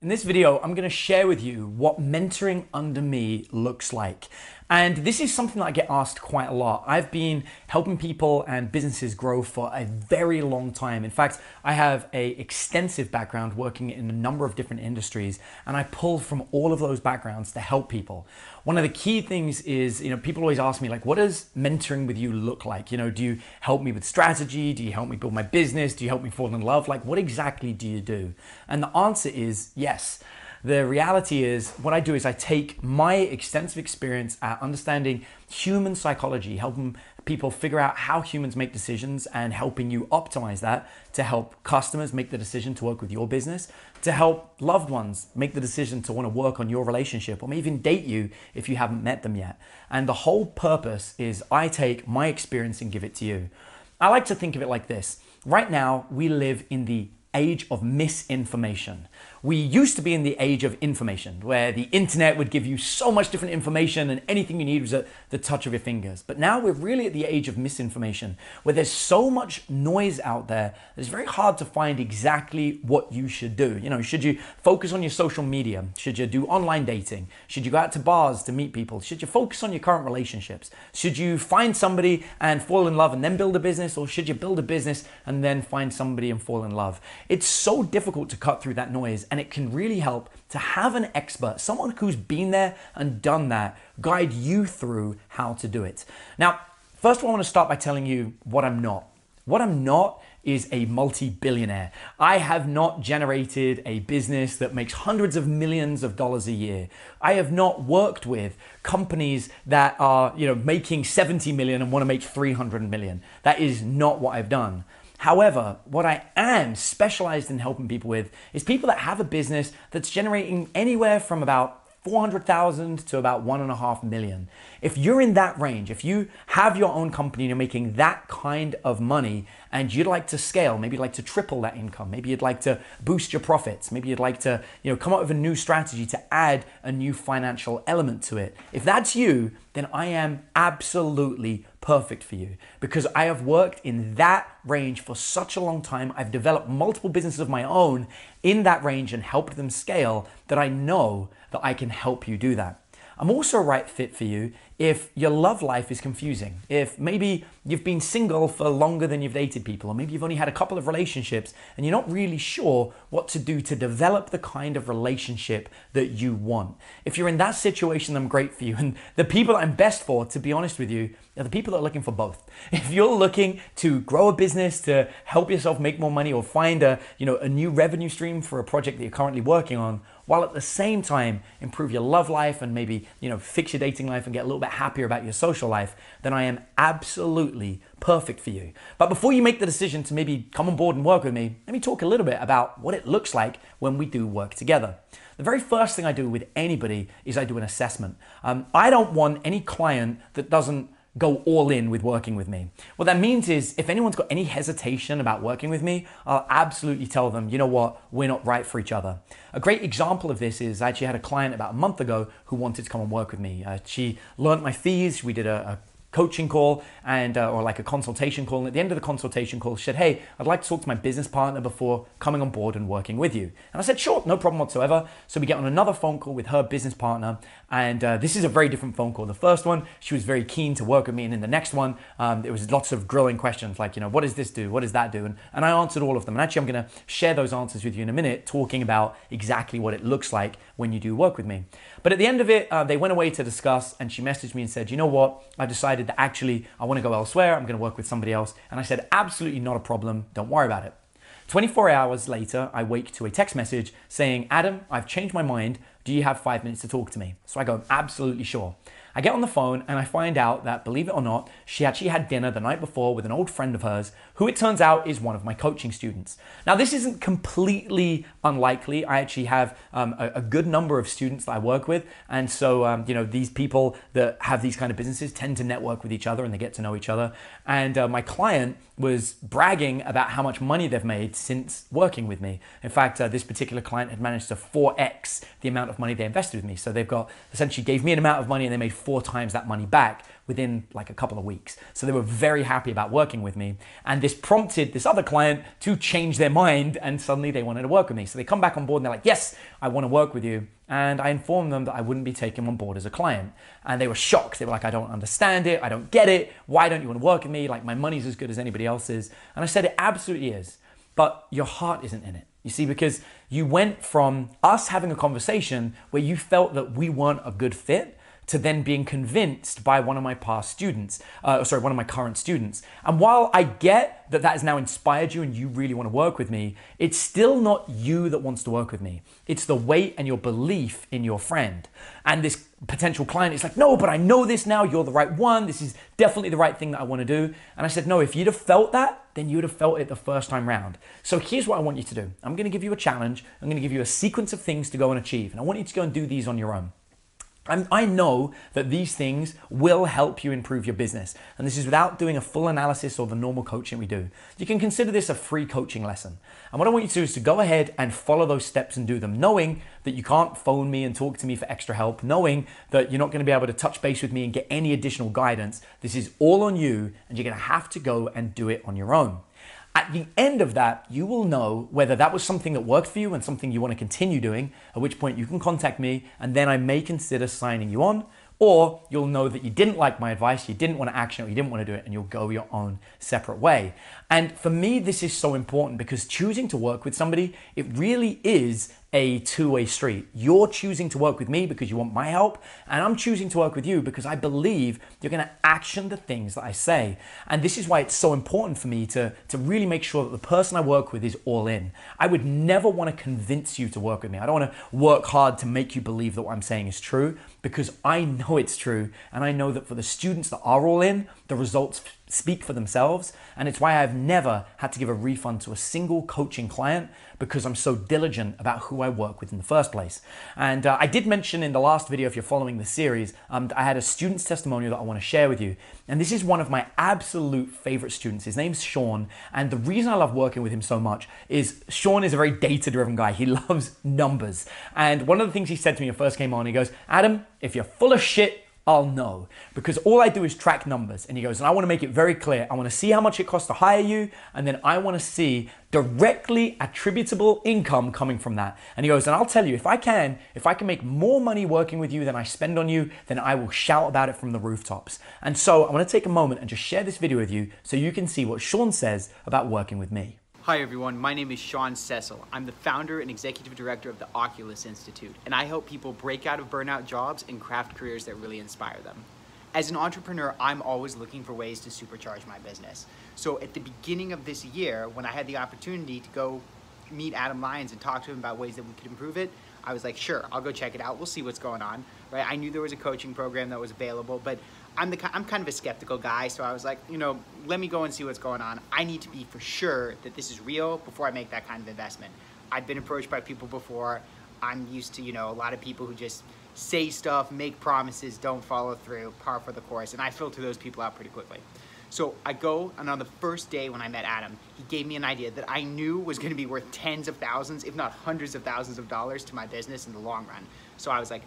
In this video, I'm going to share with you what mentoring under me looks like. And this is something that I get asked quite a lot. I've been helping people and businesses grow for a very long time. In fact, I have an extensive background working in a number of different industries, and I pull from all of those backgrounds to help people. One of the key things is, people always ask me, like, what does mentoring with you look like? Do you help me with strategy? Do you help me build my business? Do you help me fall in love? Like, what exactly do you do? And the answer is yes. The reality is what I do is I take my extensive experience at understanding human psychology, helping people figure out how humans make decisions and helping you optimize that to help customers make the decision to work with your business, to help loved ones make the decision to want to work on your relationship or maybe even date you if you haven't met them yet. And the whole purpose is I take my experience and give it to you. I like to think of it like this. Right now, we live in the age of misinformation. We used to be in the age of information, where the internet would give you so much different information and anything you need was at the touch of your fingers. But now we're really at the age of misinformation, where there's so much noise out there that it's very hard to find exactly what you should do. Should you focus on your social media? Should you do online dating? Should you go out to bars to meet people? Should you focus on your current relationships? Should you find somebody and fall in love and then build a business? Or should you build a business and then find somebody and fall in love? It's so difficult to cut through that noise, and it can really help to have an expert, someone who's been there and done that, guide you through how to do it. Now, first of all, I want to start by telling you what I'm not. What I'm not is a multi-billionaire. I have not generated a business that makes hundreds of millions of dollars a year. I have not worked with companies that are, making 70 million and want to make 300 million. That is not what I've done. However, what I am specialized in helping people with is people that have a business that's generating anywhere from about 400,000 to about 1.5 million. If you're in that range, if you have your own company and you're making that kind of money and you'd like to scale, maybe you'd like to triple that income, maybe you'd like to boost your profits, maybe you'd like to, come up with a new strategy to add a new financial element to it. If that's you, then I am absolutely perfect for you, because I have worked in that range for such a long time. I've developed multiple businesses of my own in that range and helped them scale, that I know that I can help you do that. I'm also a right fit for you if your love life is confusing. If maybe you've been single for longer than you've dated people, or maybe you've only had a couple of relationships and you're not really sure what to do to develop the kind of relationship that you want. If you're in that situation, I'm great for you. And the people that I'm best for, to be honest with you, are the people that are looking for both. If you're looking to grow a business, to help yourself make more money, or find a new revenue stream for a project that you're currently working on, while at the same time improve your love life and maybe fix your dating life and get a little bit happier about your social life, then I am absolutely perfect for you. But before you make the decision to maybe come on board and work with me, let me talk a little bit about what it looks like when we do work together. The very first thing I do with anybody is I do an assessment. I don't want any client that doesn't go all in with working with me. What that means is if anyone's got any hesitation about working with me, I'll absolutely tell them, you know what, we're not right for each other. A great example of this is I actually had a client about a month ago who wanted to come and work with me. She learned my fees. We did a coaching call or like a consultation call. And at the end of the consultation call, she said, hey, I'd like to talk to my business partner before coming on board and working with you. And I said, sure, no problem whatsoever. So we get on another phone call with her business partner. And this is a very different phone call. The first one, she was very keen to work with me. And in the next one, there was lots of grilling questions like, what does this do? What does that do? And I answered all of them. And actually, I'm going to share those answers with you in a minute, talking about exactly what it looks like when you do work with me. But at the end of it, they went away to discuss, and she messaged me and said, you know what? I decided that actually I want to go elsewhere. I'm going to work with somebody else. And I said, absolutely not a problem. Don't worry about it. 24 hours later, I wake to a text message saying, Adam, I've changed my mind. Do you have 5 minutes to talk to me? So I go, absolutely sure. I get on the phone and I find out that, believe it or not, she actually had dinner the night before with an old friend of hers who it turns out is one of my coaching students. Now, this isn't completely unlikely. I actually have a good number of students that I work with. And so, these people that have these kind of businesses tend to network with each other and they get to know each other. And my client was bragging about how much money they've made since working with me. In fact, this particular client had managed to 4x the amount of of money they invested with me. So they've got essentially gave me an amount of money and they made 4 times that money back within like a couple of weeks. So they were very happy about working with me. And this prompted this other client to change their mind and suddenly they wanted to work with me. So they come back on board and they're like, yes, I want to work with you. And I informed them that I wouldn't be taking them on board as a client. And they were shocked. They were like, I don't understand it. I don't get it. Why don't you want to work with me? Like my money's as good as anybody else's. And I said, it absolutely is. But your heart isn't in it. You see, because you went from us having a conversation where you felt that we weren't a good fit to then being convinced by one of my past students, one of my current students. And while I get that that has now inspired you and you really want to work with me, it's still not you that wants to work with me. It's the weight and your belief in your friend. And this potential client is like, no, but I know this now. You're the right one. This is definitely the right thing that I want to do. And I said, no, if you'd have felt that, then you'd have felt it the first time round. So here's what I want you to do. I'm going to give you a challenge. I'm going to give you a sequence of things to go and achieve. And I want you to go and do these on your own. I know that these things will help you improve your business. And this is without doing a full analysis or the normal coaching we do. You can consider this a free coaching lesson. And what I want you to do is to go ahead and follow those steps and do them, knowing that you can't phone me and talk to me for extra help, knowing that you're not going to be able to touch base with me and get any additional guidance. This is all on you, and you're going to have to go and do it on your own. At the end of that, you will know whether that was something that worked for you and something you want to continue doing, at which point you can contact me and then I may consider signing you on, or you'll know that you didn't like my advice, you didn't want to action it, you didn't want to do it, and you'll go your own separate way. And for me, this is so important because choosing to work with somebody, it really is a two-way street. You're choosing to work with me because you want my help, and I'm choosing to work with you because I believe you're going to action the things that I say. And this is why it's so important for me to really make sure that the person I work with is all in. I would never want to convince you to work with me. I don't want to work hard to make you believe that what I'm saying is true, because I know it's true, and I know that for the students that are all in, the results speak for themselves. And it's why I've never had to give a refund to a single coaching client, because I'm so diligent about who I work with in the first place. And I did mention in the last video, if you're following the series, I had a student's testimonial that I want to share with you. And this is one of my absolute favorite students. His name's Sean. And the reason I love working with him so much is Sean is a very data-driven guy. He loves numbers. And one of the things he said to me when I first came on, he goes, Adam, if you're full of shit, I'll know, because all I do is track numbers. And he goes, and I want to make it very clear. I want to see how much it costs to hire you. And then I want to see directly attributable income coming from that. And he goes, and I'll tell you, if I can make more money working with you than I spend on you, then I will shout about it from the rooftops. And so I want to take a moment and just share this video with you so you can see what Sean says about working with me. Hi everyone, my name is Sean Cecil. I'm the founder and executive director of the Oculus Institute, and I help people break out of burnout jobs and craft careers that really inspire them. As an entrepreneur, I'm always looking for ways to supercharge my business. So at the beginning of this year, when I had the opportunity to go meet Adam Lyons and talk to him about ways that we could improve it, I was like, sure, I'll go check it out. We'll see what's going on, right? I knew there was a coaching program that was available, but I'm kind of a skeptical guy, so I was like, let me go and see what's going on. I need to be for sure that this is real before I make that kind of investment. I've been approached by people before. I'm used to, a lot of people who just say stuff, make promises, don't follow through, par for the course, and I filter those people out pretty quickly. So I go, and on the first day when I met Adam, he gave me an idea that I knew was going to be worth tens of thousands, if not hundreds of thousands of dollars to my business in the long run. So I was like,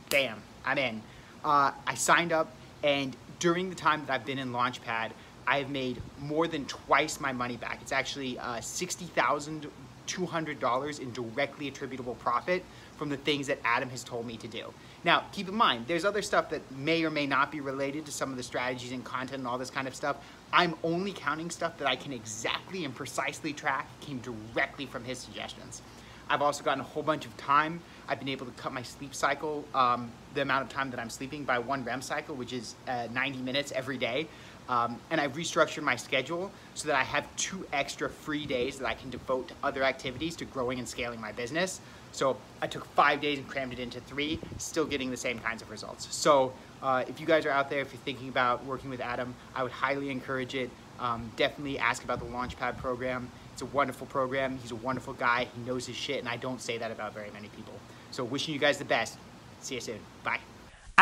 bam, I'm in. I signed up, and during the time that I've been in Launchpad, I have made more than twice my money back. It's actually $60,200 in directly attributable profit from the things that Adam has told me to do. Now, keep in mind, there's other stuff that may or may not be related to some of the strategies and content and all this kind of stuff. I'm only counting stuff that I can exactly and precisely track came directly from his suggestions. I've also gotten a whole bunch of time. I've been able to cut my sleep cycle, the amount of time that I'm sleeping, by 1 REM cycle, which is 90 minutes every day. And I've restructured my schedule so that I have 2 extra free days that I can devote to other activities, to growing and scaling my business. So I took 5 days and crammed it into 3, still getting the same kinds of results. So if you guys are out there, if you're thinking about working with Adam, I would highly encourage it. Definitely ask about the Launchpad program. It's a wonderful program. He's a wonderful guy. He knows his shit, and I don't say that about very many people. So wishing you guys the best. See you soon. Bye.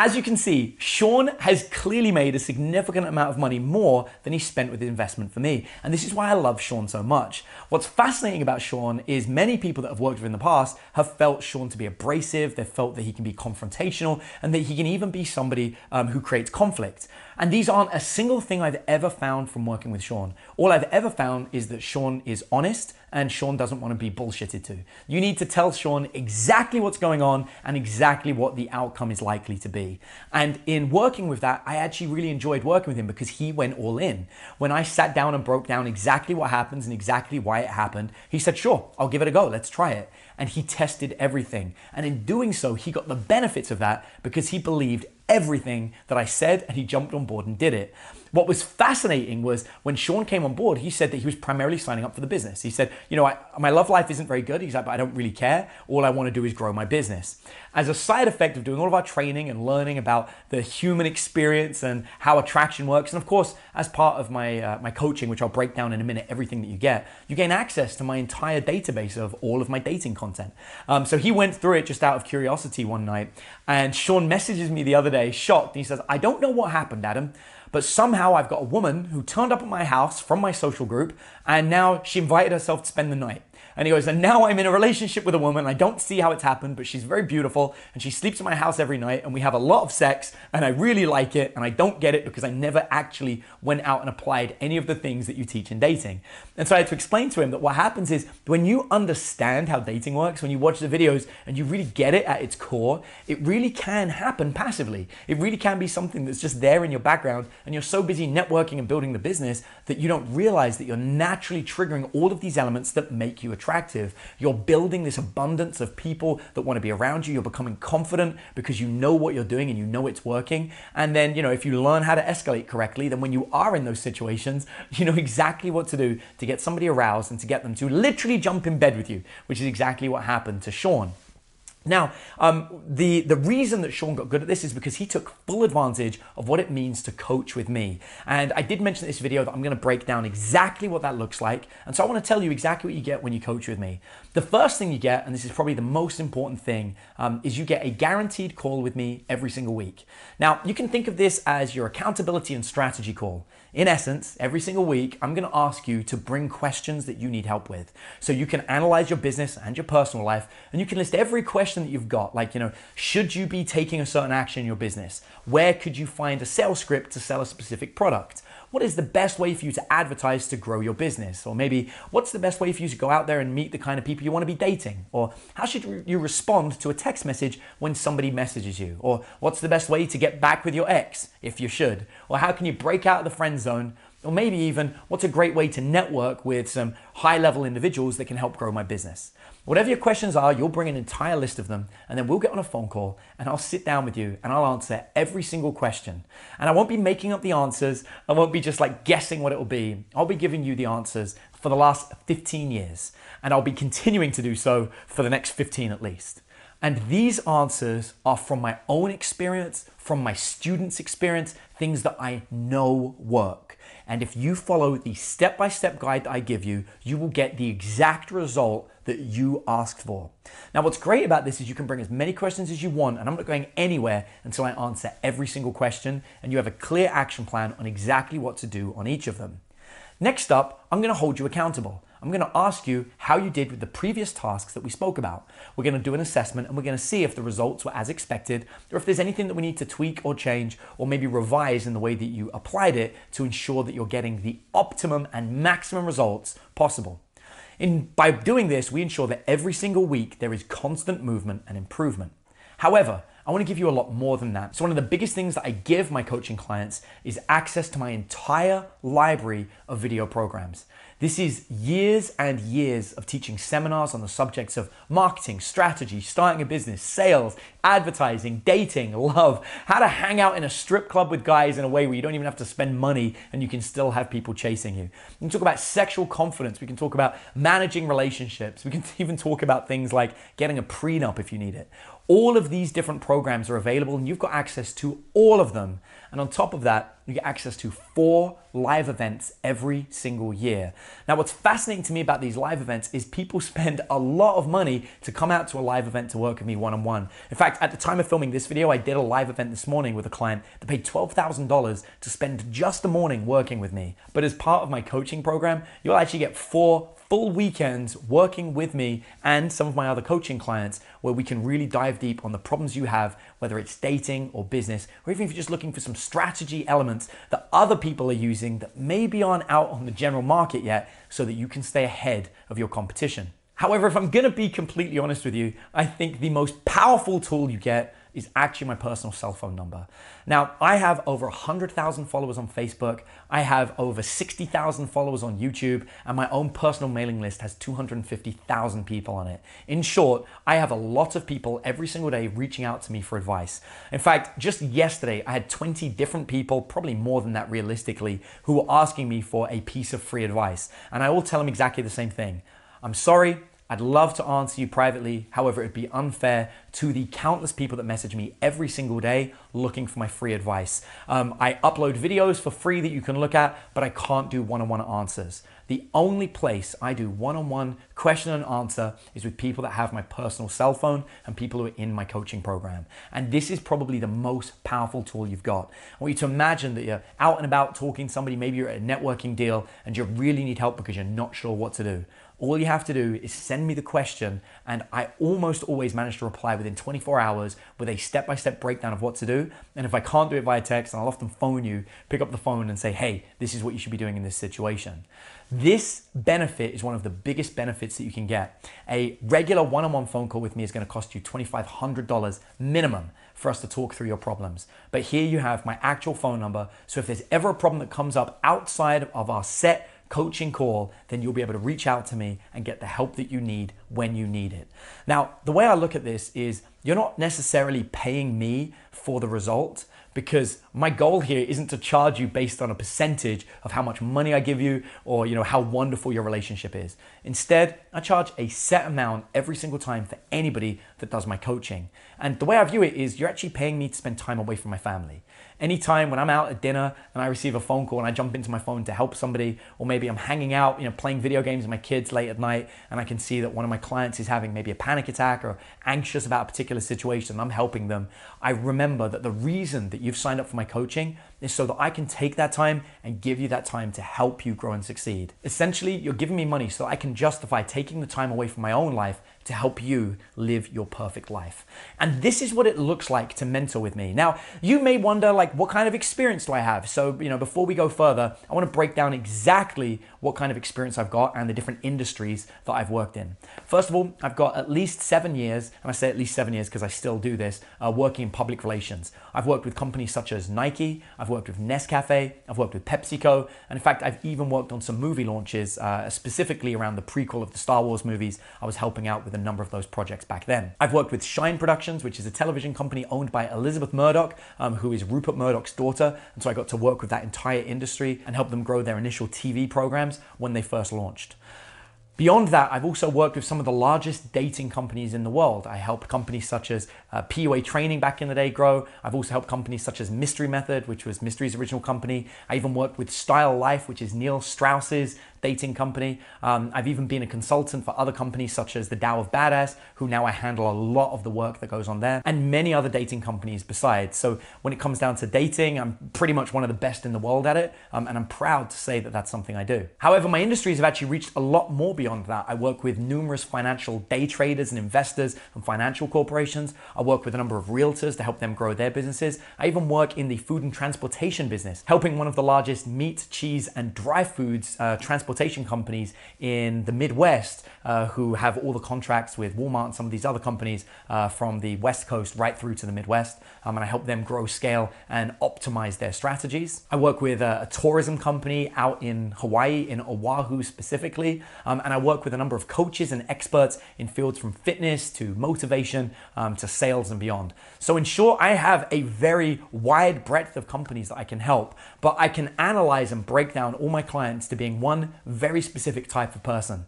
as you can see, Sean has clearly made a significant amount of money more than he spent with the investment for me. And this is why I love Sean so much. What's fascinating about Sean is many people that have worked with him in the past have felt Sean to be abrasive. They've felt that he can be confrontational and that he can even be somebody who creates conflict. And these aren't a single thing I've ever found from working with Sean. All I've ever found is that Sean is honest and Sean doesn't want to be bullshitted to. You need to tell Sean exactly what's going on and exactly what the outcome is likely to be. And in working with that, I actually really enjoyed working with him because he went all in. When I sat down and broke down exactly what happens and exactly why it happened, he said, sure, I'll give it a go, let's try it. And he tested everything. And in doing so, he got the benefits of that because he believed everything that I said and he jumped on board and did it. What was fascinating was when Sean came on board, he said that he was primarily signing up for the business. He said, you know, my love life isn't very good. He's like, but I don't really care. All I want to do is grow my business. As a side effect of doing all of our training and learning about the human experience and how attraction works, and of course, as part of my coaching, which I'll break down in a minute, everything that you gain access to my entire database of all of my dating content. So he went through it just out of curiosity one night, and Sean messages me the other day, shocked, and he says, I don't know what happened, Adam, but somehow I've got a woman who turned up at my house from my social group, and now she invited herself to spend the night. And he goes, and now I'm in a relationship with a woman. I don't see how it's happened, but she's very beautiful and she sleeps in my house every night and we have a lot of sex and I really like it and I don't get it because I never actually went out and applied any of the things that you teach in dating. And so I had to explain to him that what happens is when you understand how dating works, when you watch the videos and you really get it at its core, it really can happen passively. It really can be something that's just there in your background and you're so busy networking and building the business that you don't realize that you're naturally triggering all of these elements that make you attractive. You're building this abundance of people that want to be around you. You're becoming confident because you know what you're doing and you know it's working. And then, you know, if you learn how to escalate correctly, then when you are in those situations, you know exactly what to do to get somebody aroused and to get them to literally jump in bed with you, which is exactly what happened to Sean. Now, the reason that Sean got good at this is because he took full advantage of what it means to coach with me. And I did mention in this video that I'm going to break down exactly what that looks like. And so I want to tell you exactly what you get when you coach with me. The first thing you get, and this is probably the most important thing, is you get a guaranteed call with me every single week. Now, you can think of this as your accountability and strategy call. In essence, every single week, I'm going to ask you to bring questions that you need help with. So you can analyze your business and your personal life, and you can list every question that you've got. Like, you know, should you be taking a certain action in your business? Where could you find a sales script to sell a specific product? What is the best way for you to advertise to grow your business? Or maybe what's the best way for you to go out there and meet the kind of people you want to be dating? Or how should you respond to a text message when somebody messages you? Or what's the best way to get back with your ex, if you should? Or how can you break out of the friend zone? Or maybe even what's a great way to network with some high-level individuals that can help grow my business? Whatever your questions are, you'll bring an entire list of them and then we'll get on a phone call and I'll sit down with you and I'll answer every single question. And I won't be making up the answers. I won't be just like guessing what it will be. I'll be giving you the answers for the last 15 years and I'll be continuing to do so for the next 15 at least. And these answers are from my own experience, from my students' experience, things that I know work. And if you follow the step-by-step guide that I give you, you will get the exact result that you asked for. Now, what's great about this is you can bring as many questions as you want, and I'm not going anywhere until I answer every single question, and you have a clear action plan on exactly what to do on each of them. Next up, I'm going to hold you accountable. I'm going to ask you how you did with the previous tasks that we spoke about. We're going to do an assessment and we're going to see if the results were as expected or if there's anything that we need to tweak or change or maybe revise in the way that you applied it to ensure that you're getting the optimum and maximum results possible. By doing this, we ensure that every single week there is constant movement and improvement. However, I want to give you a lot more than that. So one of the biggest things that I give my coaching clients is access to my entire library of video programs. This is years and years of teaching seminars on the subjects of marketing, strategy, starting a business, sales, advertising, dating, love, how to hang out in a strip club with guys in a way where you don't even have to spend money and you can still have people chasing you. We can talk about sexual confidence. We can talk about managing relationships. We can even talk about things like getting a prenup if you need it. All of these different programs are available and you've got access to all of them. And on top of that, you get access to 4 live events every single year. Now, what's fascinating to me about these live events is people spend a lot of money to come out to a live event to work with me one-on-one. In fact, at the time of filming this video, I did a live event this morning with a client that paid $12,000 to spend just the morning working with me. But as part of my coaching program, you'll actually get 4 full weekends working with me and some of my other coaching clients where we can really dive deep on the problems you have, whether it's dating or business, or even if you're just looking for some strategy elements that other people are using that maybe aren't out on the general market yet, so that you can stay ahead of your competition. However, if I'm gonna be completely honest with you, I think the most powerful tool you get is actually my personal cell phone number. Now, I have over 100,000 followers on Facebook, I have over 60,000 followers on YouTube, and my own personal mailing list has 250,000 people on it. In short, I have a lot of people every single day reaching out to me for advice. In fact, just yesterday, I had 20 different people, probably more than that realistically, who were asking me for a piece of free advice. And I all tell them exactly the same thing. I'm sorry, I'd love to answer you privately. However, it'd be unfair to the countless people that message me every single day looking for my free advice. I upload videos for free that you can look at, but I can't do one-on-one answers. The only place I do one-on-one question and answer is with people that have my personal cell phone and people who are in my coaching program. And this is probably the most powerful tool you've got. I want you to imagine that you're out and about talking to somebody, maybe you're at a networking deal and you really need help because you're not sure what to do. All you have to do is send me the question, and I almost always manage to reply within 24 hours with a step-by-step breakdown of what to do. And if I can't do it via text, I'll often phone you, pick up the phone and say, hey, this is what you should be doing in this situation. This benefit is one of the biggest benefits that you can get. A regular one-on-one phone call with me is going to cost you $2,500 minimum for us to talk through your problems. But here you have my actual phone number. So if there's ever a problem that comes up outside of our set coaching call, then you'll be able to reach out to me and get the help that you need when you need it. Now, the way I look at this is you're not necessarily paying me for the result, because my goal here isn't to charge you based on a percentage of how much money I give you or how wonderful your relationship is. Instead, I charge a set amount every single time for anybody that does my coaching. And the way I view it is you're actually paying me to spend time away from my family. Anytime when I'm out at dinner and I receive a phone call and I jump into my phone to help somebody, or maybe I'm hanging out, playing video games with my kids late at night and I can see that one of my clients is having maybe a panic attack or anxious about a particular situation, I'm helping them. I remember that the reason that you've signed up for my coaching is so that I can take that time and give you that time to help you grow and succeed. Essentially, you're giving me money so I can justify taking the time away from my own life to help you live your perfect life. And this is what it looks like to mentor with me. Now, you may wonder, what kind of experience do I have? So, before we go further, I want to break down exactly what kind of experience I've got and the different industries that I've worked in. First of all, I've got at least 7 years, and I say at least 7 years because I still do this, working in public relations. I've worked with companies such as Nike, I've worked with Nescafe, I've worked with PepsiCo, and in fact, I've even worked on some movie launches, specifically around the prequel of the Star Wars movies. I was helping out with a number of those projects back then. I've worked with Shine Productions, which is a television company owned by Elizabeth Murdoch, who is Rupert Murdoch's daughter. And so I got to work with that entire industry and help them grow their initial TV programs when they first launched. Beyond that, I've also worked with some of the largest dating companies in the world. I helped companies such as PUA Training back in the day grow. I've also helped companies such as Mystery Method, which was Mystery's original company. I even worked with Style Life, which is Neil Strauss's dating company. I've even been a consultant for other companies such as the Tao of Badass, who now I handle a lot of the work that goes on there, and many other dating companies besides. So when it comes down to dating, I'm pretty much one of the best in the world at it, and I'm proud to say that that's something I do. However, my industries have actually reached a lot more beyond that. I work with numerous financial day traders and investors and financial corporations. I work with a number of realtors to help them grow their businesses. I even work in the food and transportation business, helping one of the largest meat, cheese, and dry foods transportation companies in the Midwest, who have all the contracts with Walmart and some of these other companies from the West Coast right through to the Midwest. And I help them grow, scale, and optimize their strategies. I work with a tourism company out in Hawaii, in Oahu specifically, and I work with a number of coaches and experts in fields from fitness to motivation to sales and beyond. So in short, I have a very wide breadth of companies that I can help, but I can analyze and break down all my clients to being one very specific type of person.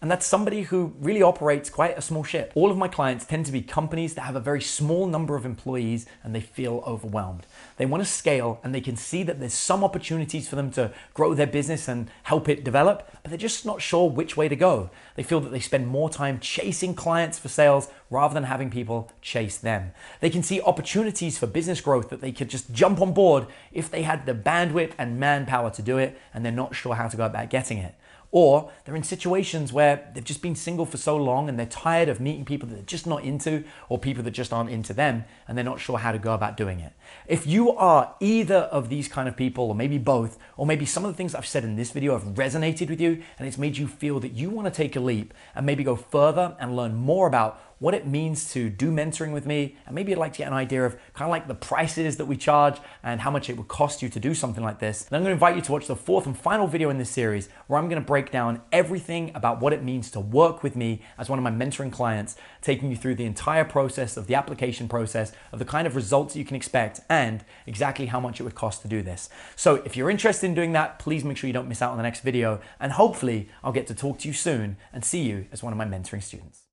And that's somebody who really operates quite a small ship. All of my clients tend to be companies that have a very small number of employees and they feel overwhelmed. They want to scale and they can see that there's some opportunities for them to grow their business and help it develop, but they're just not sure which way to go. They feel that they spend more time chasing clients for sales rather than having people chase them. They can see opportunities for business growth that they could just jump on board if they had the bandwidth and manpower to do it, and they're not sure how to go about getting it. Or they're in situations where they've just been single for so long and they're tired of meeting people that they're just not into, or people that just aren't into them, and they're not sure how to go about doing it. If you are either of these kind of people, or maybe both, or maybe some of the things I've said in this video have resonated with you and it's made you feel that you want to take a leap and maybe go further and learn more about what it means to do mentoring with me, and maybe you'd like to get an idea of kind of like the prices that we charge and how much it would cost you to do something like this, then I'm going to invite you to watch the fourth and final video in this series where I'm going to break down everything about what it means to work with me as one of my mentoring clients, taking you through the entire process of the application process, of the kind of results you can expect, and exactly how much it would cost to do this. So if you're interested in doing that, please make sure you don't miss out on the next video, and hopefully I'll get to talk to you soon and see you as one of my mentoring students.